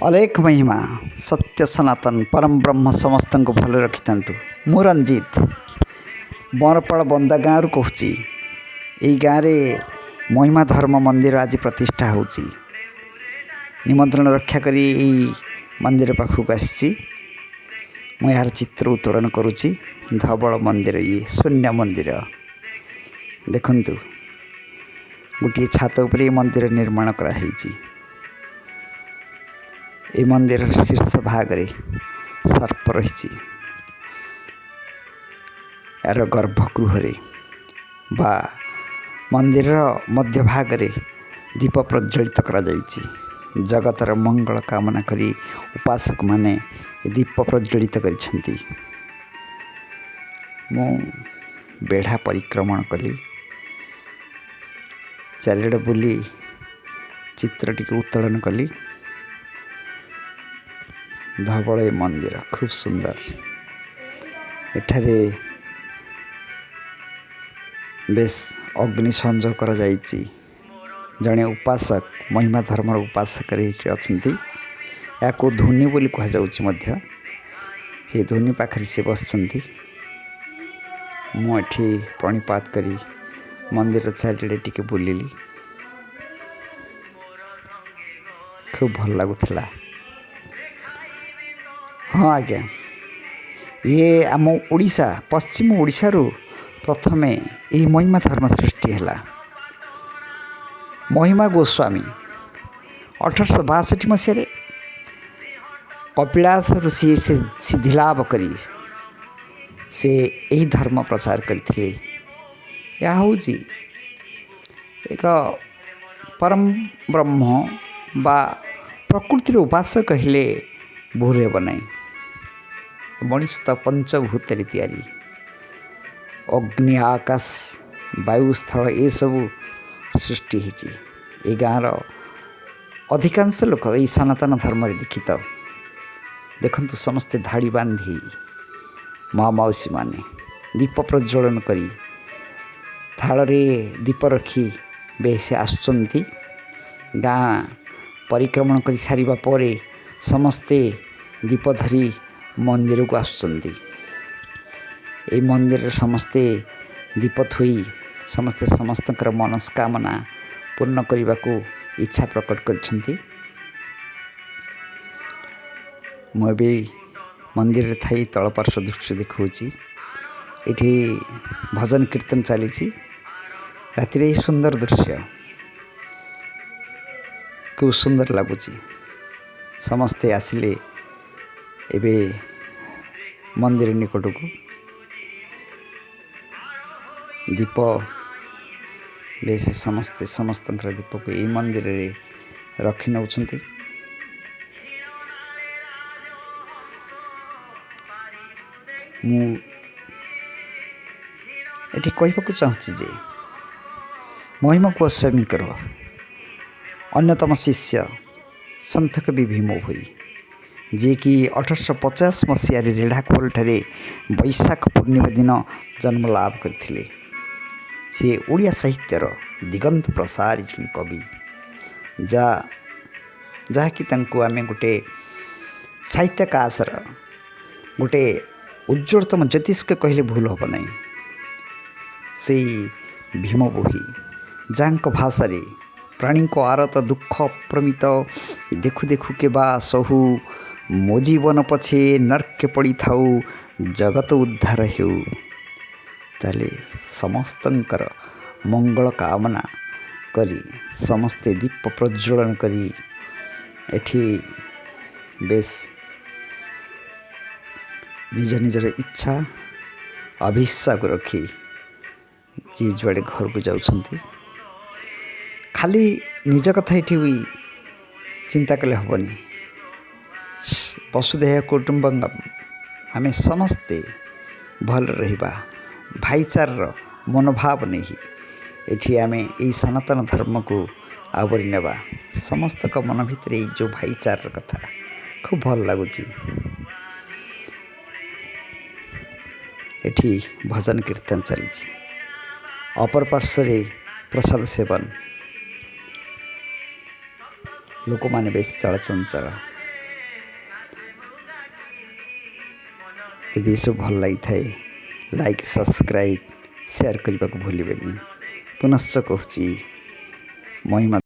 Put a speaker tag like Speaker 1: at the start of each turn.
Speaker 1: अलेख महिमा सत्य सनातन परम ब्रह्म समस्त को भल रखि था। मु रंजीत बरपाड़ बंदा गाँव कहूँ। यही गाँव में महिमा धर्म मंदिर आज प्रतिष्ठा हो निमंत्रण रक्षा करी मंदिर पाखक आसी यार चित्र उत्तोलन करुच्ची। धवल मंदिर ये शून्य मंदिर देखंतु गोटे छात उपर मंदिर निर्माण कराई। ए मंदिर शीर्ष भाग रे सर्प रही यार गर्भगृह बा मंदिर मध्य भाग रे दीप प्रज्वलित करा जाइछि। जगतर मंगल कामना करी उपासक माने दीप प्रज्वलित करिसेंती। मु बेढ़ा परिक्रमण कली चारिड़ बुली चित्र टिके उत्तोलन कली। धवल मंदिर खूब सुंदर। एठारे बेस अग्नि संजोग करा जाइछि। जड़े उपासक महिमा धर्मर उपासक अच्छा या को धुनी बोली कह जाउछि। से धुनी पाखरी से बसचंती। मुझे प्रणिपात करी मंदिर चारिड़े टिके बुलिली। खूब भल लगुला। हाँ आज्ञा ये आम ओडिशा पश्चिम ओडिशा रु प्रथमे यही महिमा धर्म सृष्टि है। महिमा गोस्वामी 1862 मसीह कपिलास ऋषि से सिद्धिलाभ करी से यही धर्म प्रचार करते। यह हूँ एक परम ब्रह्म बा प्रकृतिर उपासक कहले भूल हे नहीं। मनीष तो पंचभूत तैयारी अग्नि आकाश वायु स्थल ये सब सृष्टि होती। गाँव अधिकांश लोक यही सनातन धर्म दीक्षित। देखंतु समस्ते धाड़ी बांधी माँ मौसी माने दीप प्रज्वलन करी थाल रे दीप रखी बेस आसुचंती। गाँ परिक्रमण कर सारिबा परे समस्ते दीप धरी मंदिर को आसुचंती। ए मंदिर समस्ते दीप थोई समस्ते समस्तकर मनस्कामना पूर्ण करने को इच्छा प्रकट करछंती। मुझे मंदिर थी तल पार्श्व दृश्य देखी। ये भजन कीर्तन चली राति सुंदर दृश्य खूब सुंदर लगुच। समस्ते आसिले एबे मंदिर निकट को दीप बेस समस्ते समस्त दीप को यही मंदिर रे रखी नौचंती। मुझे कहवाक चाहूँगी जे महिमा गोस्वामी अन्यतम शिष्य संत कवि भीम भोई जे कि 1850 मसीह रेढ़ाखोल ठारे बैशाख पूर्णिमा दिन जन्म लाभ करथिले। से ओडिया साहित्यर दिगंत प्रसारी कवि जहाँकि आम गोटे साहित्याकाशर गोटे उज्ज्वलतम ज्योतिष्क कहले भूल हम नहीं। से भीम बोही जहाँ भाषा प्राणी को आरत दुख प्रमित देखु देखु के बा सहु मो जीवन पछे नर्के पड़ी थाऊ जगत उद्धार हेउ। ताले समस्तंकर मंगल कामना करी समस्ते दीप प्रज्वलन करी एठी बेस निज निजर इच्छा अभिश्वास को रखी जी जुआड़े घर को जाउछंती। खाली निज कथा ये चिंता कले हेनी। वसुधैव कुटुंबकम आमे समस्ते भल रहिबा भाईचार मनोभाव नहीं एठी आमे यही सनातन धर्म को आवरी नेबा। समस्त का मन भितर जो भाईचार कथा खूब भल लगुच। एठी भजन कीर्तन चली अपर पार्श्व प्रसाद सेवन लोक माने बेस चलचंचल। ଯଦି ଏସବୁ ଭଲ ଲାଗିଥାଏ ଲାଇକ୍ ସବସ୍କ୍ରାଇବ୍ ସେୟାର କରିବାକୁ ଭୁଲିବେନି। ପୁନଶ୍ଚ କହୁଛି ମହିମା